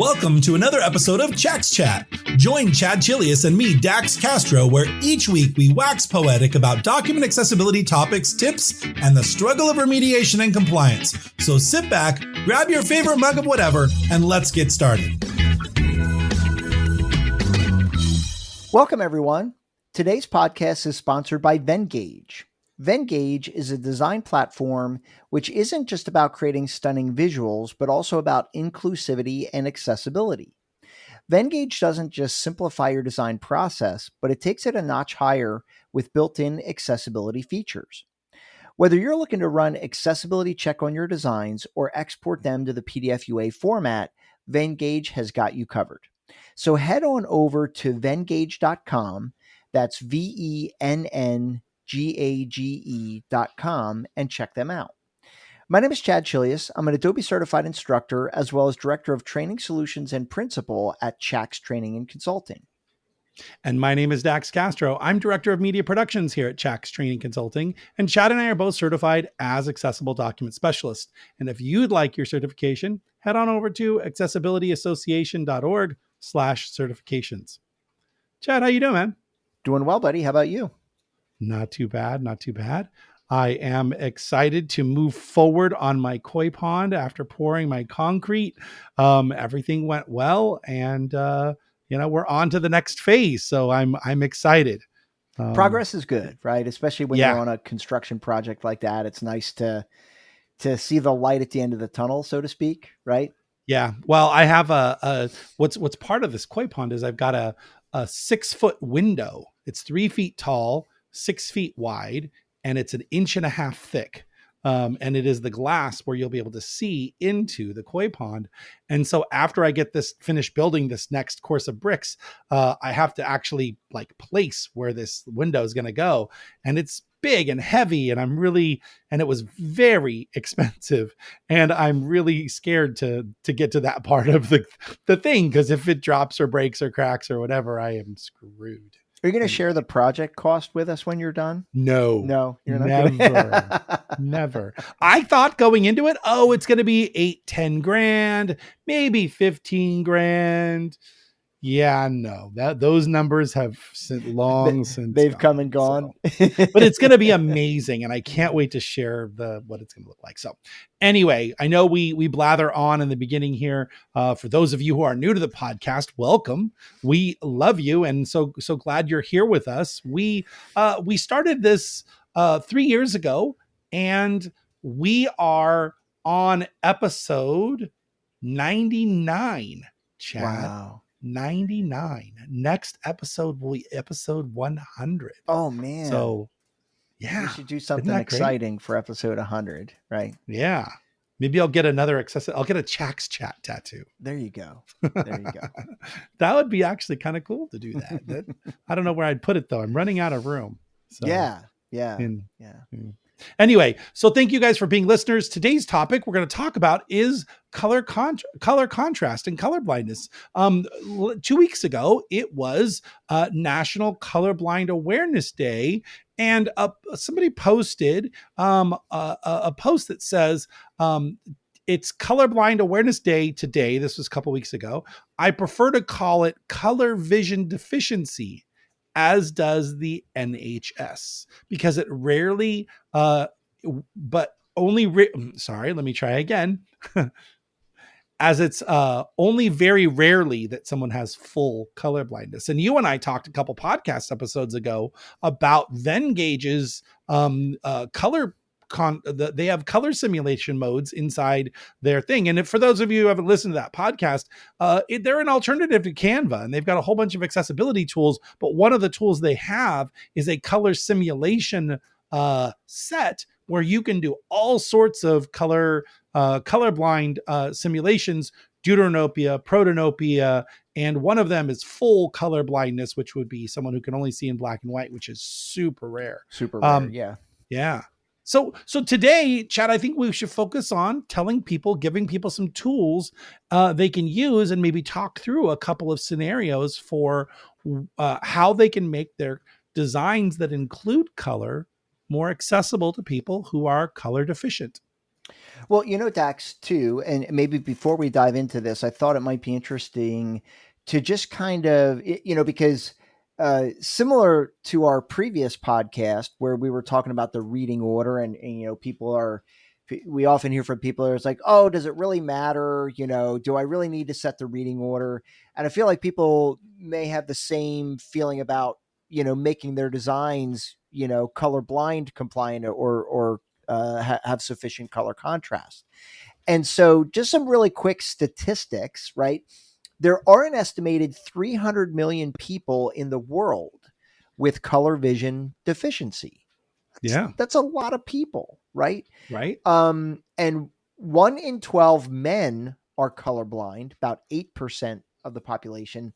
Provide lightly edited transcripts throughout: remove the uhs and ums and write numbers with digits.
Welcome to another episode of Chax Chat. Join Chad Chilius and me, Dax Castro, where each week we wax poetic about document accessibility topics, tips, and the struggle of remediation and compliance. So sit back, grab your favorite mug of whatever, and let's get started. Welcome, everyone. Today's podcast is sponsored by Venngage. Venngage is a design platform which isn't just about creating stunning visuals, but also about inclusivity and accessibility. Venngage doesn't just simplify your design process, but it takes it a notch higher with built-in accessibility features. Whether you're looking to run accessibility check on your designs or export them to the PDF UA format, Venngage has got you covered. So head on over to venngage.com, that's VENNGAGE.com, and check them out. My name is Chad Chilius. I'm an Adobe certified instructor as well as director of training solutions and principal at Chax Training and Consulting. And my name is Dax Castro. I'm director of media productions here at Chax Training Consulting, and Chad and I are both certified as accessible document specialists. And if you'd like your certification, head on over to accessibilityassociation.org/certifications. Chad, how you doing, man? Doing well, buddy. How about you? Not too bad. Not too bad. I am excited to move forward on my koi pond after pouring my concrete. Everything went well, and we're on to the next phase. So I'm excited. Progress is good, right? Especially when you're on a construction project like that. It's nice to see the light at the end of the tunnel, so to speak, right? Yeah. Well, I have what's part of this koi pond is I've got a 6-foot window. It's 3 feet tall, 6 feet wide, and it's 1.5 inches thick. And it is the glass where you'll be able to see into the koi pond. And so after I get this finished building this next course of bricks, I have to actually place where this window is going to go. And it's big and heavy, and it was very expensive. And I'm really scared to get to that part of the thing, because if it drops or breaks or cracks or whatever, I am screwed. Are you going to share the project cost with us when you're done? No, you're not. Never. I thought going into it, it's going to be 8-10 grand, maybe 15 grand. Yeah, no, those numbers have long since they've come and gone. So. But it's going to be amazing, and I can't wait to share what it's going to look like. So anyway, I know we blather on in the beginning here. For those of you who are new to the podcast, welcome. We love you, and so glad you're here with us. We started this 3 years ago, and we are on episode 99. Chad. Wow. 99. Next episode will be episode 100. Oh man. So yeah, we should do something exciting for episode 100, right? Yeah. Maybe I'll get I'll get a Chax chat tattoo. There you go. That would be actually kind of cool to do that. I don't know where I'd put it though. I'm running out of room. So, yeah. Anyway, so thank you guys for being listeners. Today's topic we're going to talk about is color contrast and color blindness. 2 weeks ago, it was National Colorblind Awareness Day, and somebody posted a post that says, it's Colorblind Awareness Day today. This was a couple weeks ago. I prefer to call it color vision deficiency, as does the NHS, because it rarely, but only, sorry, let me try again. As it's only very rarely that someone has full color blindness. And you and I talked a couple podcast episodes ago about Venngage's color they have color simulation modes inside their thing. And for those of you who haven't listened to that podcast, they're an alternative to Canva, and they've got a whole bunch of accessibility tools. But one of the tools they have is a color simulation set where you can do all sorts of colorblind simulations, deuteranopia, protanopia, and one of them is full color blindness, which would be someone who can only see in black and white, which is super rare. Super rare, yeah. Yeah. So today, Chad, I think we should focus on giving people some tools they can use, and maybe talk through a couple of scenarios for how they can make their designs that include color more accessible to people who are color deficient. Well, Dax, too, and maybe before we dive into this, I thought it might be interesting to just kind of, because similar to our previous podcast where we were talking about the reading order, and we often hear from people who it's like, oh, does it really matter? Do I really need to set the reading order? And I feel like people may have the same feeling about, making their designs, colorblind compliant or have sufficient color contrast. And so just some really quick statistics, right? There are an estimated 300 million people in the world with color vision deficiency. That's a lot of people, right? Right. And 1 in 12 men are colorblind, about 8% of the population.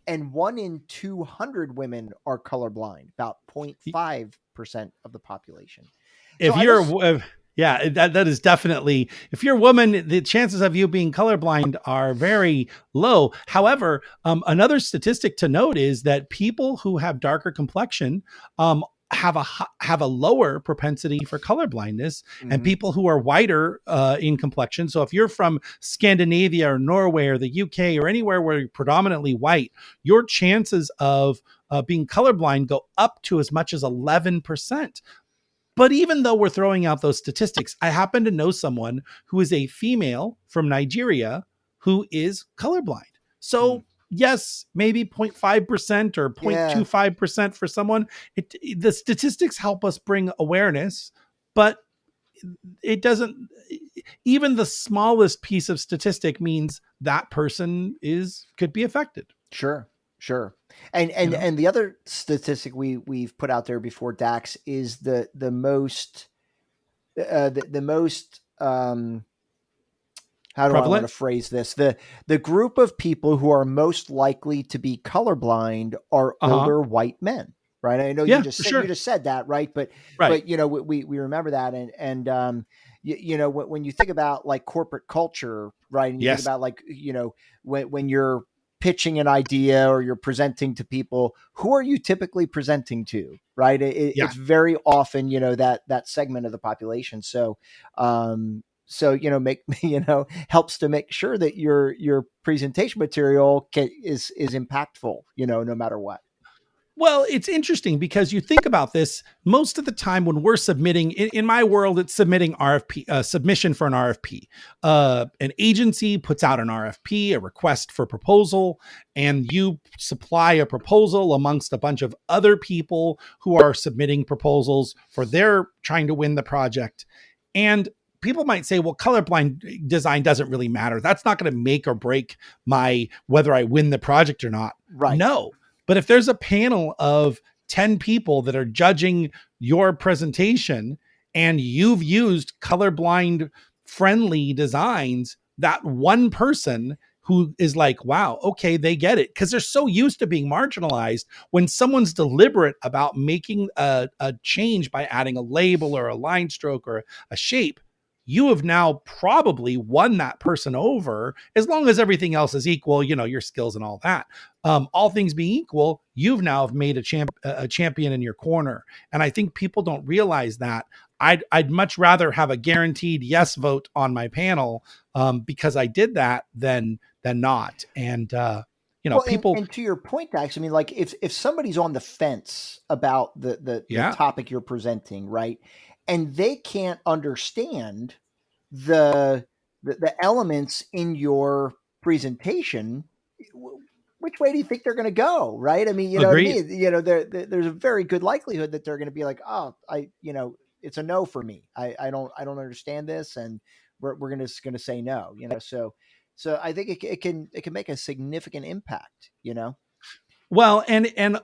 And 1 in 200 women are colorblind, about 0.5% of the population. If that is definitely, if you're a woman, the chances of you being colorblind are very low. However, another statistic to note is that people who have darker complexion have a lower propensity for color blindness, and people who are whiter in complexion. So if you're from Scandinavia or Norway or the UK or anywhere where you're predominantly white, your chances of being colorblind go up to as much as 11%. But even though we're throwing out those statistics, I happen to know someone who is a female from Nigeria who is colorblind. So yes, maybe 0.5% or 0.25% for someone. The statistics help us bring awareness, but it doesn't, even the smallest piece of statistic means that person could be affected. Sure. And the other statistic we've put out there before, Dax, is the most how do I want to phrase this? The group of people who are most likely to be colorblind are older white men, right? I know you just said that, right? But we remember that, and when you think about like corporate culture, right? And you think about like when you're pitching an idea or you're presenting to people, who are you typically presenting to, right? It's very often, that segment of the population. So, helps to make sure that your presentation material is impactful, no matter what. Well, it's interesting because you think about this most of the time when we're submitting, in my world, it's submitting submission for an RFP. An agency puts out an RFP, a request for proposal, and you supply a proposal amongst a bunch of other people who are submitting proposals for their trying to win the project. And people might say, well, colorblind design doesn't really matter. That's not going to make or break whether I win the project or not. Right. No. But if there's a panel of 10 people that are judging your presentation and you've used colorblind friendly designs, that one person who is like, wow, okay, they get it. Because they're so used to being marginalized, when someone's deliberate about making a change by adding a label or a line stroke or a shape, you have now probably won that person over, as long as everything else is equal, your skills and all that. All things being equal, you've now made a champion in your corner. And I think people don't realize that. I'd much rather have a guaranteed yes vote on my panel because I did that than not. And people. And to your point, Dax, I mean, like if somebody's on the fence about the topic you're presenting, right, and they can't understand the elements in your presentation, which way do you think they're going to go? Right. I mean, there's a very good likelihood that they're going to be like, oh, it's a no for me. I don't understand this. And we're going to say no, so I think it can make a significant impact, Well, and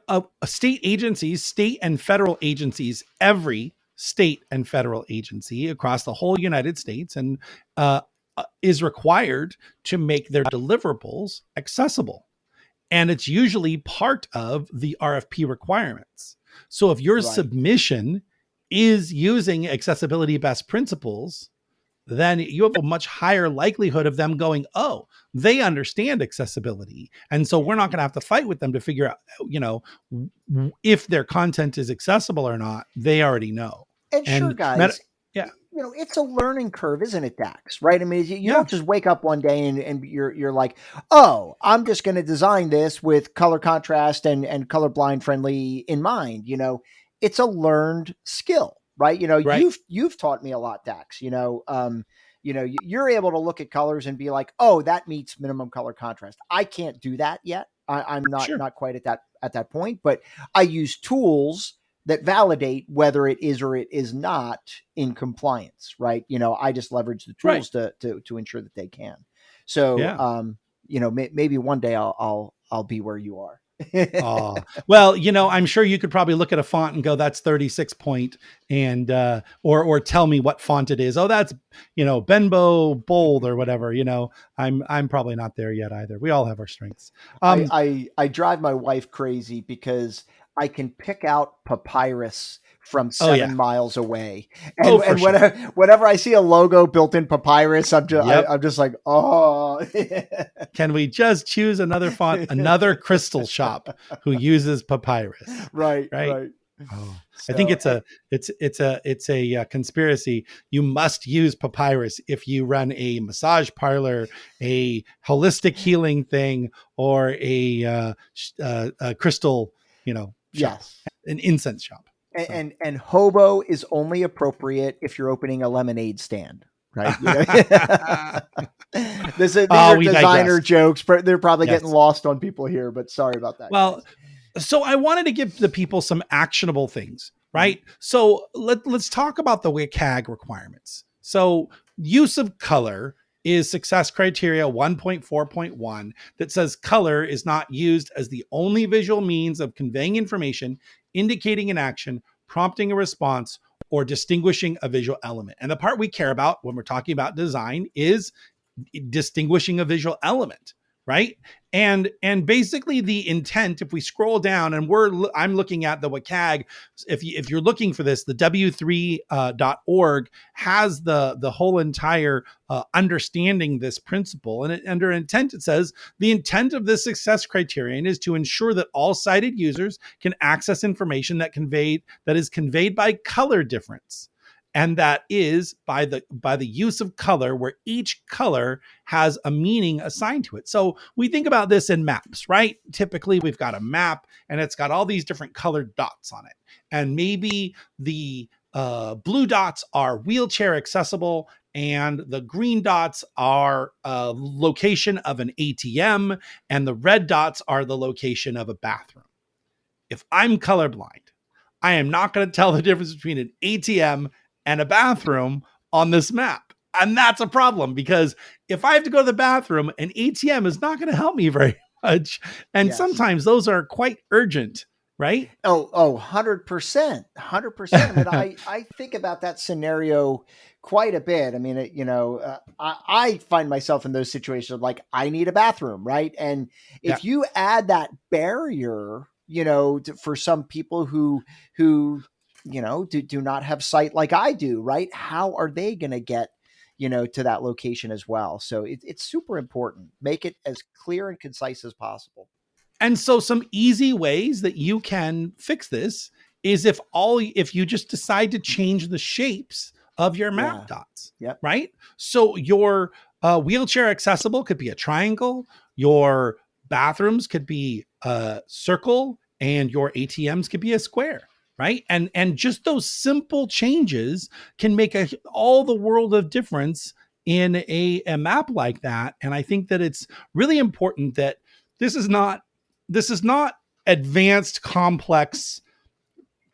state and federal agencies, every state and federal agency across the whole United States and is required to make their deliverables accessible. And it's usually part of the RFP requirements. So if your submission is using accessibility best principles, then you have a much higher likelihood of them going, oh, they understand accessibility. And so we're not going to have to fight with them to figure out, if their content is accessible or not. They already know. And sure, guys. it's a learning curve, isn't it, Dax? Right? I mean, you Yeah. don't just wake up one day and you're like, oh, I'm just going to design this with color contrast and colorblind friendly in mind. It's a learned skill, right? Right. You've taught me a lot, Dax. You're able to look at colors and be like, oh, that meets minimum color contrast. I can't do that yet. I'm Sure. not quite at that point, but I use tools that validate whether it is or it is not in compliance, right? I just leverage the tools to ensure that they can. So, Yeah. Maybe one day I'll be where you are. Oh, well, I'm sure you could probably look at a font and go, that's 36 point and, or tell me what font it is. Oh, that's, Benbow bold or whatever, I'm probably not there yet either. We all have our strengths. I drive my wife crazy because I can pick out papyrus from 7 miles away. And whenever I see a logo built in papyrus, I'm just like, oh. Can we just choose another font, another crystal shop who uses papyrus? Right. Oh, so, I think it's a conspiracy. You must use papyrus if you run a massage parlor, a holistic healing thing, or a crystal, shop, yes, an incense shop. And hobo is only appropriate if you're opening a lemonade stand, right? These are designer jokes, but they're probably getting lost on people here, but sorry about that. Well, so I wanted to give the people some actionable things, right? So let's talk about the WCAG requirements. So use of color is success criteria 1.4.1 that says color is not used as the only visual means of conveying information, indicating an action, prompting a response, or distinguishing a visual element. And the part we care about when we're talking about design is distinguishing a visual element, right? And basically the intent, if we scroll down and I'm looking at the WCAG, if you're looking for this, the w3.org has the whole entire understanding this principle. And under intent, it says the intent of this success criterion is to ensure that all sighted users can access information that is conveyed by color difference. And that is by the use of color, where each color has a meaning assigned to it. So we think about this in maps, right? Typically, we've got a map and it's got all these different colored dots on it. And maybe the blue dots are wheelchair accessible, and the green dots are a location of an ATM, and the red dots are the location of a bathroom. If I'm colorblind, I am not going to tell the difference between an ATM and a bathroom on this map. And that's a problem, because if I have to go to the bathroom, an ATM is not going to help me very much. And sometimes those are quite urgent, right? Oh, 100%. 100%. I mean, I think about that scenario quite a bit. I mean, I find myself in those situations like I need a bathroom, right? And if you add that barrier, for some people who do not have sight like I do, right? How are they going to get, to that location as well? So it's super important. Make it as clear and concise as possible. And so some easy ways that you can fix this is if you just decide to change the shapes of your map dots, right? So your wheelchair accessible could be a triangle, your bathrooms could be a circle, and your ATMs could be a square. Right. And just those simple changes can make all the world of difference in a map like that. And I think that it's really important that this is not advanced, complex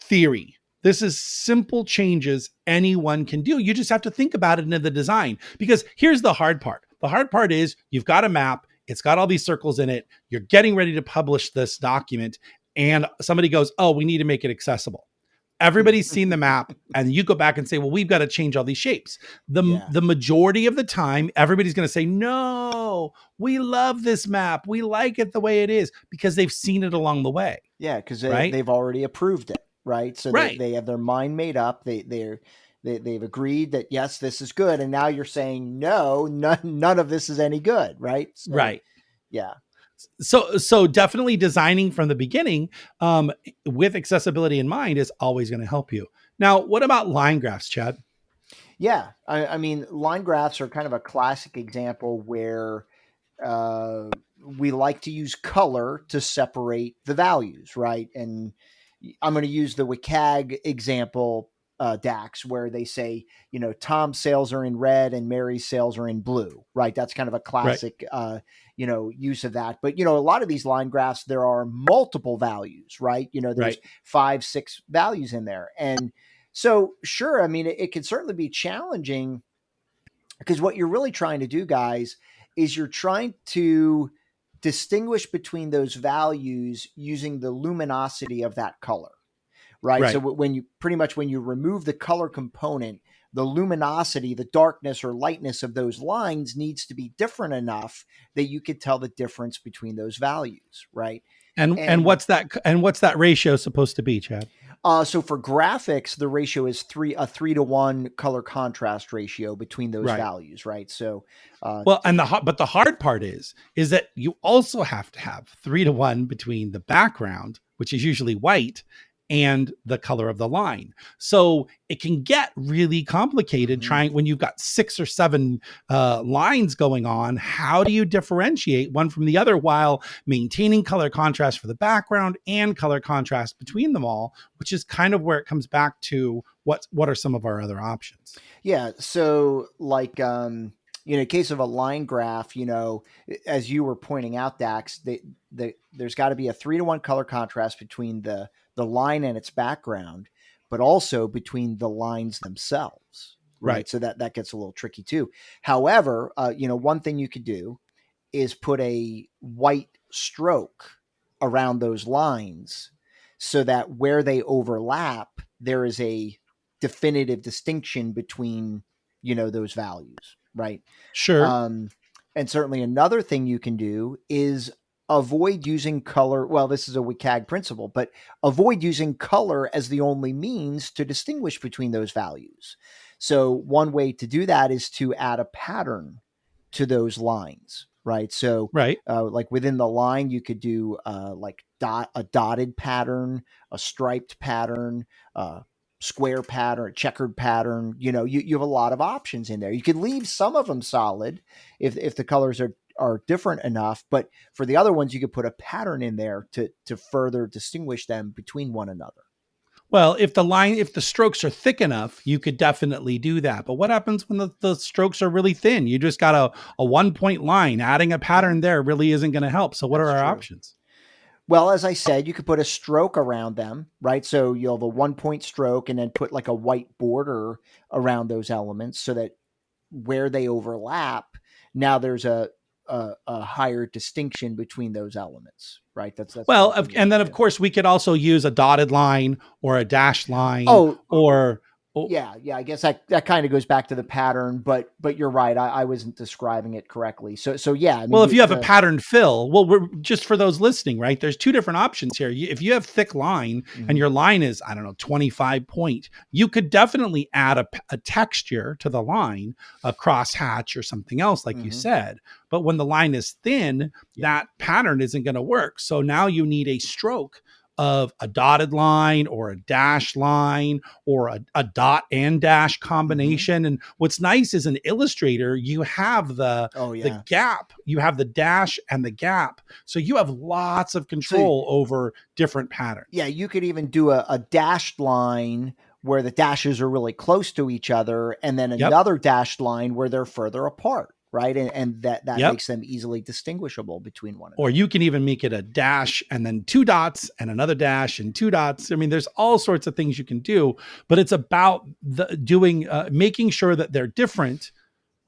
theory. This is simple changes anyone can do. You just have to think about it in the design, because here's the hard part. The hard part is you've got a map. It's got all these circles in it. You're getting ready to publish this document, and somebody goes, oh, we need to make it accessible. Everybody's seen the map, and you go back and say, well, we've got to change all these shapes. The majority of the time, everybody's going to say, no, we love this map. We like it the way it is, because they've seen it along the way. Yeah, because they've already approved it, right? So they have their mind made up. They've agreed that, yes, this is good. And now you're saying, no, none of this is any good, right? So, right. Yeah. So definitely designing from the beginning with accessibility in mind is always going to help you. Now, what about line graphs, Chad? Yeah. I mean, line graphs are kind of a classic example where we like to use color to separate the values, right? And I'm going to use the WCAG example, Dax, where they say, Tom's sales are in red and Mary's sales are in blue, right? That's kind of a Right. classic, use of that. But, a lot of these line graphs, there are multiple values, right? There's Right. 5, 6 values in there. And so, sure, I mean, it can certainly be challenging because what you're really trying to do, guys, is you're trying to distinguish between those values using the luminosity of that color, right? So Right. when you remove the color component, the luminosity, the darkness or lightness of those lines needs to be different enough that you could tell the difference between those values, right? And And what's that ratio supposed to be, Chad? so for graphics, the ratio is a 3-to-1 color contrast ratio between those Right. values, right? So, Well, and the hard part is that you also have to have 3-to-1 between the background, which is usually white, and the color of the line. So it can get really complicated trying when you've got 6 or 7 lines going on. How do you differentiate one from the other while maintaining color contrast for the background and color contrast between them all, which is kind of where it comes back to what are some of our other options? yeah. So like, in case of a line graph, as you were pointing out, Dax, there's got to be a 3-to-1 color contrast between the line and its background, but also between the lines themselves. Right. So that gets a little tricky too. However, one thing you could do is put a white stroke around those lines so that where they overlap, there is a definitive distinction between, those values. Right. Sure. And certainly another thing you can do is avoid using color. Well, this is a WCAG principle, but avoid using color as the only means to distinguish between those values. So one way to do that is to add a pattern to those lines, right? So Right. like within the line, you could do like a dotted pattern, a striped pattern, square pattern, checkered pattern. You have a lot of options in there. You could leave some of them solid if the colors are different enough, but for the other ones, you could put a pattern in there to further distinguish them between one another. Well, if the strokes are thick enough, you could definitely do that. But what happens when the strokes are really thin? You just got a 1-point line. Adding a pattern there really isn't going to help. So what are our options? Well, as I said, you could put a stroke around them, right? So you'll have a 1-point stroke and then put like a white border around those elements so that where they overlap, now there's a higher distinction between those elements, right? That's well, and then of course we could also use a dotted line or a dashed line or yeah. I guess that kind of goes back to the pattern, but you're right. I wasn't describing it correctly. So yeah. I mean, well, if you have a pattern fill, well, we're just for those listening, right? There's 2 different options here. If you have thick line and your line is, 25 point, you could definitely add a texture to the line, a crosshatch or something else, like you said. But when the line is thin, that pattern isn't going to work. So now you need a stroke of a dotted line or a dash line or a dot and dash combination. And what's nice is in Illustrator, you have the gap, you have the dash and the gap. So you have lots of control over different patterns. Yeah. You could even do a dashed line where the dashes are really close to each other, and then another dashed line where they're further apart. Right. And that makes them easily distinguishable between one another. Or you can even make it a dash and then 2 dots and another dash and 2 dots. I mean, there's all sorts of things you can do, but it's about making sure that they're different,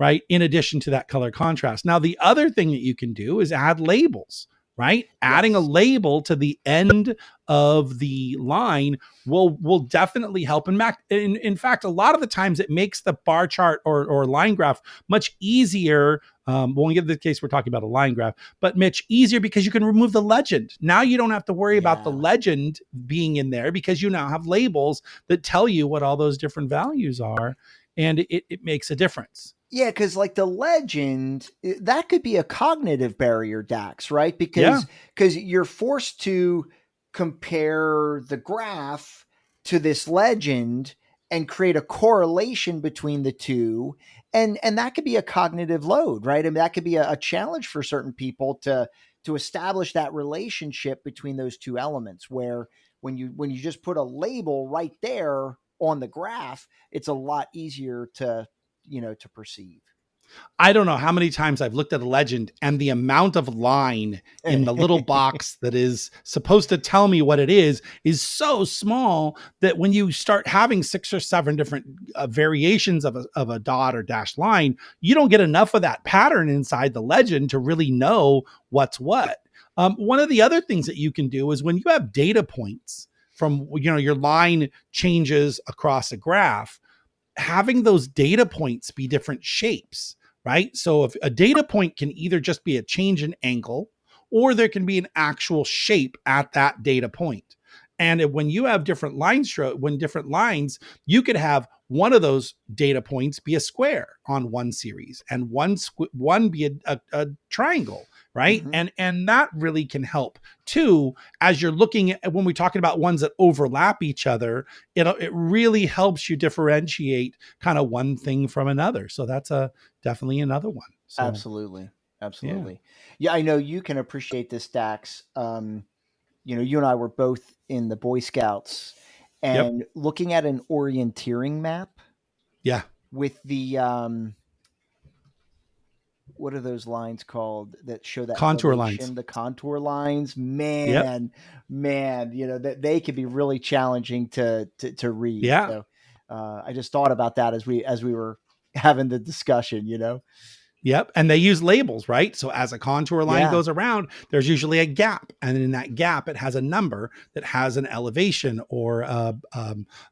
right? In addition to that color contrast. Now, the other thing that you can do is add labels, right? Adding a label to the end of the line will definitely help. In fact, a lot of the times it makes the bar chart or line graph much easier. Well, in this case, we're talking about a line graph, but much easier because you can remove the legend. Now you don't have to worry about the legend being in there because you now have labels that tell you what all those different values are, and it makes a difference. Yeah, because like the legend, that could be a cognitive barrier, Dax, right? Because you're forced to compare the graph to this legend, and create a correlation between the two. And that could be a cognitive load, right? I mean, that could be a challenge for certain people to establish that relationship between those two elements, where when you just put a label right there on the graph, it's a lot easier to perceive. I don't know how many times I've looked at a legend and the amount of line in the little box that is supposed to tell me what it is so small that when you start having 6 or 7 different variations of a dot or dashed line, you don't get enough of that pattern inside the legend to really know what's what. One of the other things that you can do is when you have data points from, your line changes across a graph, having those data points be different shapes, right? So if a data point can either just be a change in angle, or there can be an actual shape at that data point. And when you have different different lines, you could have one of those data points be a square on one series and one be a triangle, right? Mm-hmm. And that really can help too, as you're looking at, when we're talking about ones that overlap each other, it really helps you differentiate kind of one thing from another. So that's definitely another one. So, Absolutely. Yeah, I know you can appreciate this, Dax. You and I were both in the Boy Scouts, and looking at an orienteering map. Yeah. With the what are those lines called that show that contour elevation? lines? The contour lines, man, that they could be really challenging to read. Yeah. So, I just thought about that as we were having the discussion. Yep. And they use labels, right? So as a contour line goes around, there's usually a gap. And in that gap, it has a number that has an elevation, or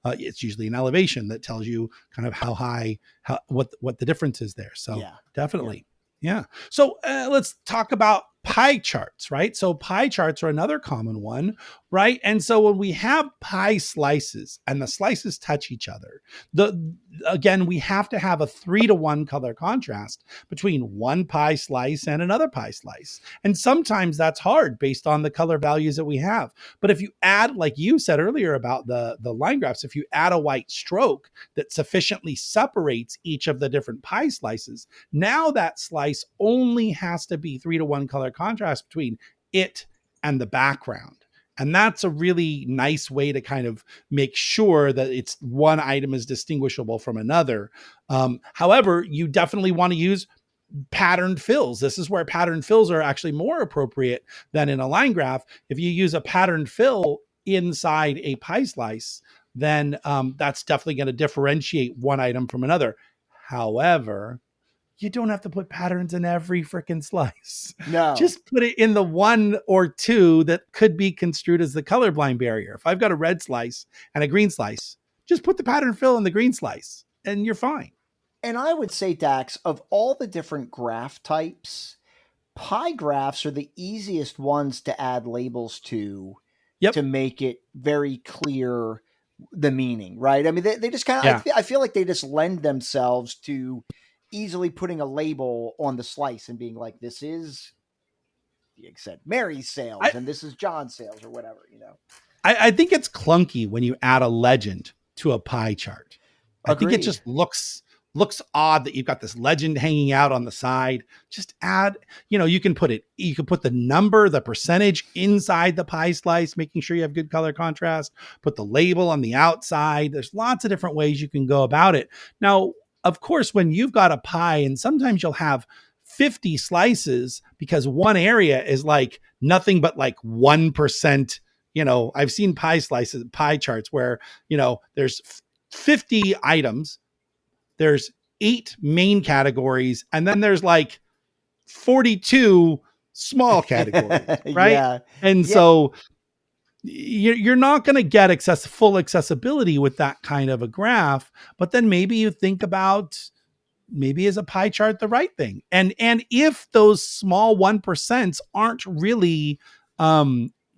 it's usually an elevation that tells you kind of how high, what the difference is there. So definitely. Yeah. So let's talk about pie charts, right? So pie charts are another common one, right? And so when we have pie slices and the slices touch each other, again, we have to have a 3-to-1 color contrast between one pie slice and another pie slice. And sometimes that's hard based on the color values that we have. But if you add, like you said earlier about the line graphs, if you add a white stroke that sufficiently separates each of the different pie slices, now that slice only has to be 3-to-1 color contrast between it and the background. And that's a really nice way to kind of make sure that it's one item is distinguishable from another. However, you definitely want to use patterned fills. This is where patterned fills are actually more appropriate than in a line graph. If you use a patterned fill inside a pie slice, then that's definitely going to differentiate one item from another. However, you don't have to put patterns in every freaking slice. No. Just put it in the 1 or 2 that could be construed as the colorblind barrier. If I've got a red slice and a green slice, just put the pattern fill in the green slice and you're fine. And I would say, Dax, of all the different graph types, pie graphs are the easiest ones to add labels to make it very clear the meaning, right? I mean, they just kind of, I feel like they just lend themselves to easily putting a label on the slice and being like, this is, like I said, Mary's sales and this is John's sales or whatever, I think it's clunky when you add a legend to a pie chart. I think it just looks odd that you've got this legend hanging out on the side. Just add, you can put the number, the percentage inside the pie slice, making sure you have good color contrast, put the label on the outside. There's lots of different ways you can go about it. Now, of course, when you've got a pie, and sometimes you'll have 50 slices because one area is like nothing but like 1%. I've seen pie charts where, there's 50 items, there's 8 main categories, and then there's like 42 small categories, right? So you're not going to get full accessibility with that kind of a graph. But then maybe you think about, maybe is a pie chart the right thing? And if those small 1% aren't really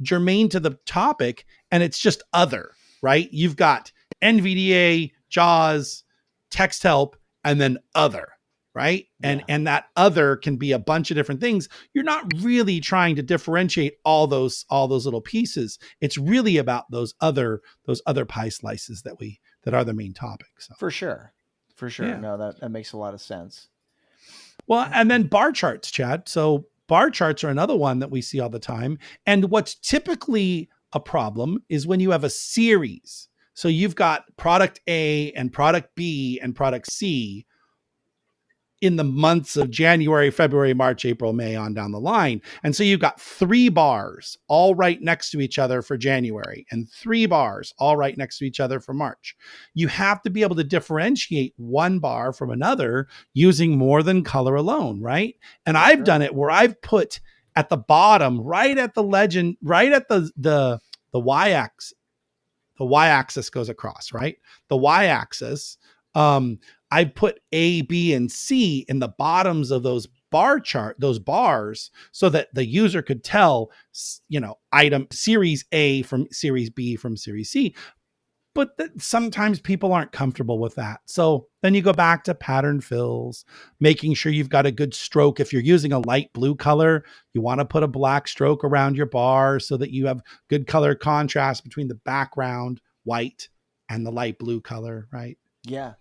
germane to the topic, and it's just other, right? You've got NVDA, JAWS, text help, and then other, right? And that other can be a bunch of different things. You're not really trying to differentiate all those little pieces. It's really about those other pie slices that we that are the main topics. So. For sure. Yeah. No, that makes a lot of sense. Well, and then bar charts, Chad. So bar charts are another one that we see all the time. And what's typically a problem is when you have a series. So you've got product A and product B and product C in the months of January, February, March, April, May, on down the line. And so you've got 3 bars all right next to each other for January and 3 bars all right next to each other for March. You have to be able to differentiate one bar from another using more than color alone, right? And I've done it where I've put at the bottom, right at the legend, right at the y-axis, the y-axis goes across, right? The y-axis, I put A, B, and C in the bottoms of those those bars, so that the user could tell, item series A from series B from series C. But sometimes people aren't comfortable with that. So then you go back to pattern fills, making sure you've got a good stroke. If you're using a light blue color, you want to put a black stroke around your bar so that you have good color contrast between the background white and the light blue color, right? Yeah.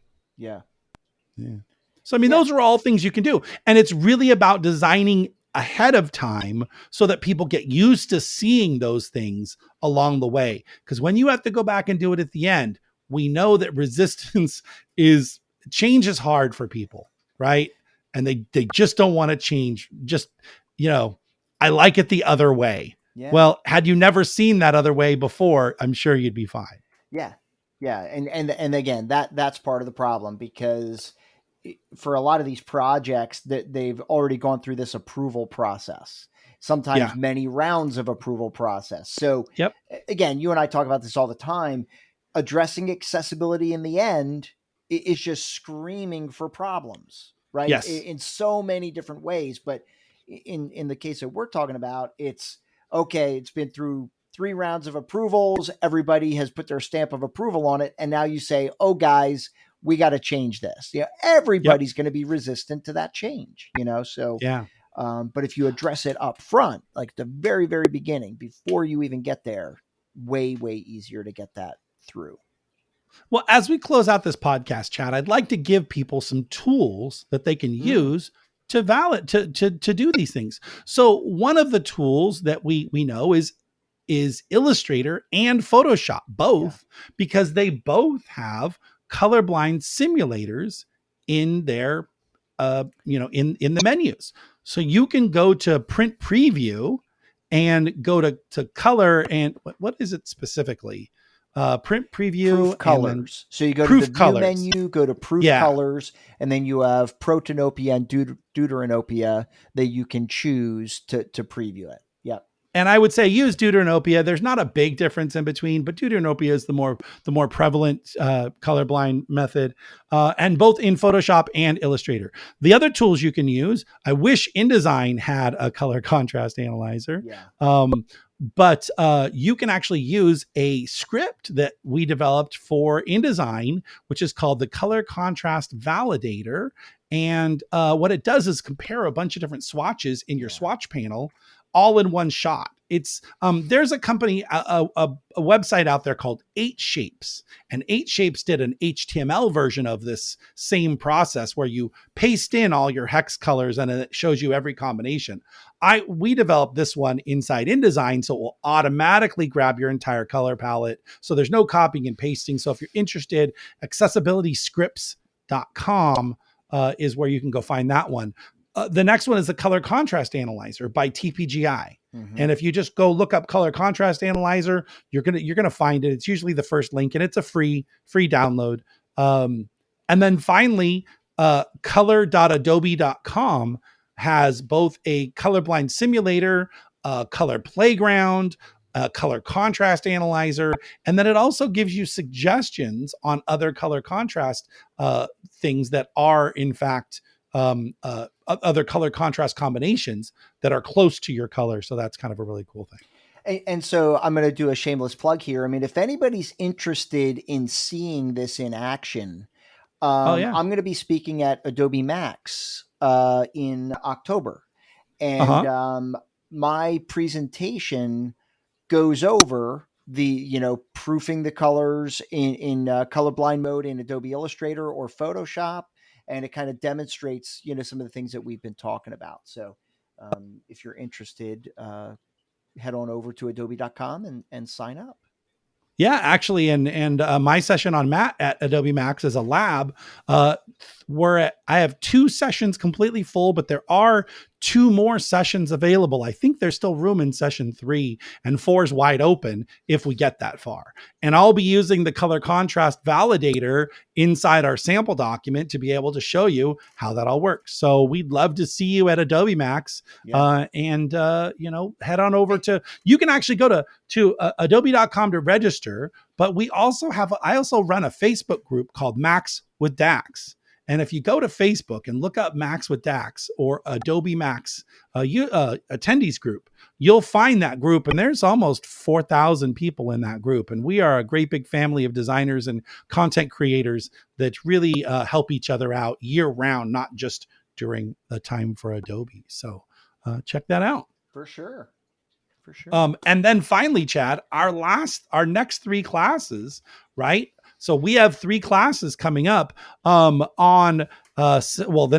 So, those are all things you can do. And it's really about designing ahead of time so that people get used to seeing those things along the way. Because when you have to go back and do it at the end, we know that change is hard for people, right? And they just don't want to change. I like it the other way. Yeah. Well, had you never seen that other way before, I'm sure you'd be fine. Yeah. And again, that's part of the problem, because for a lot of these projects that they've already gone through this approval process, sometimes many rounds of approval process. So again, you and I talk about this all the time. Addressing accessibility in the end is just screaming for problems, right? Yes. In so many different ways. But in the case that we're talking about, it's okay. It's been through 3 rounds of approvals. Everybody has put their stamp of approval on it. And now you say, oh guys, we got to change this. Everybody's going to be resistant to that change, So, but if you address it up front, like the very, very beginning, before you even get there, way, way easier to get that through. Well, as we close out this podcast, Chad, I'd like to give people some tools that they can use to do these things. So one of the tools that we know is Illustrator and Photoshop, both, because they both have colorblind simulators in their, in the menus. So you can go to print preview and go to color, and what is it specifically? Print preview, proof colors. So you go to the view menu, go to proof colors, and then you have Protanopia and Deuteranopia that you can choose to preview it. Yep. And I would say use Deuteranopia. There's not a big difference in between, but Deuteranopia is the more prevalent colorblind method, and both in Photoshop and Illustrator. The other tools you can use, I wish InDesign had a color contrast analyzer. But you can actually use a script that we developed for InDesign, which is called the Color Contrast Validator. And what it does is compare a bunch of different swatches in your swatch panel all in one shot. It's there's a company, a website out there called 8Shapes, and 8Shapes did an HTML version of this same process where you paste in all your hex colors and it shows you every combination. We developed this one inside InDesign, so it will automatically grab your entire color palette. So there's no copying and pasting. So if you're interested, accessibilityscripts.com is where you can go find that one. The next one is the Color Contrast Analyzer by TPGI. And if you just go look up Color Contrast Analyzer, you're gonna find it. It's usually the first link, and it's a free download. And then finally, color.adobe.com has both a colorblind simulator, a color playground, a color contrast analyzer, and then it also gives you suggestions on other color contrast things that are in fact other color contrast combinations that are close to your color. So that's kind of a really cool thing. And so I'm going to do a shameless plug here. I mean, if anybody's interested in seeing this in action, I'm going to be speaking at Adobe Max in October. And my presentation goes over proofing the colors in colorblind mode in Adobe Illustrator or Photoshop, and it kind of demonstrates some of the things that we've been talking about. So if you're interested, head on over to adobe.com and sign up. Yeah, actually, and my session on Matt at Adobe Max is a lab. I have 2 sessions completely full, but there are 2 more sessions available. I think there's still room in session 3, and 4 is wide open if we get that far. And I'll be using the color contrast validator inside our sample document to be able to show you how that all works. So we'd love to see you at Adobe Max. Yeah. Head on over to, you can actually go to adobe.com to register, but I also run a Facebook group called Max with Dax. And if you go to Facebook and look up Max with Dax or Adobe Max attendees group, you'll find that group. And there's almost 4,000 people in that group. And we are a great big family of designers and content creators that really help each other out year round, not just during the time for Adobe. So check that out. For sure. And then finally, Chad, our next 3 classes, right? So we have 3 classes coming up the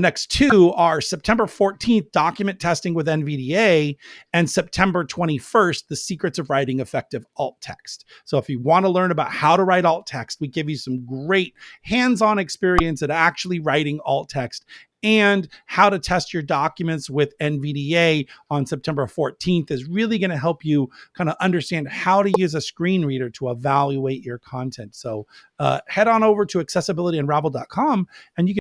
next 2 are September 14th, document testing with NVDA, and September 21st, the secrets of writing effective alt text. So if you want to learn about how to write alt text, we give you some great hands-on experience at actually writing alt text, and how to test your documents with NVDA on September 14th is really going to help you kind of understand how to use a screen reader to evaluate your content. So head on over to accessibilityunraveled.com and you can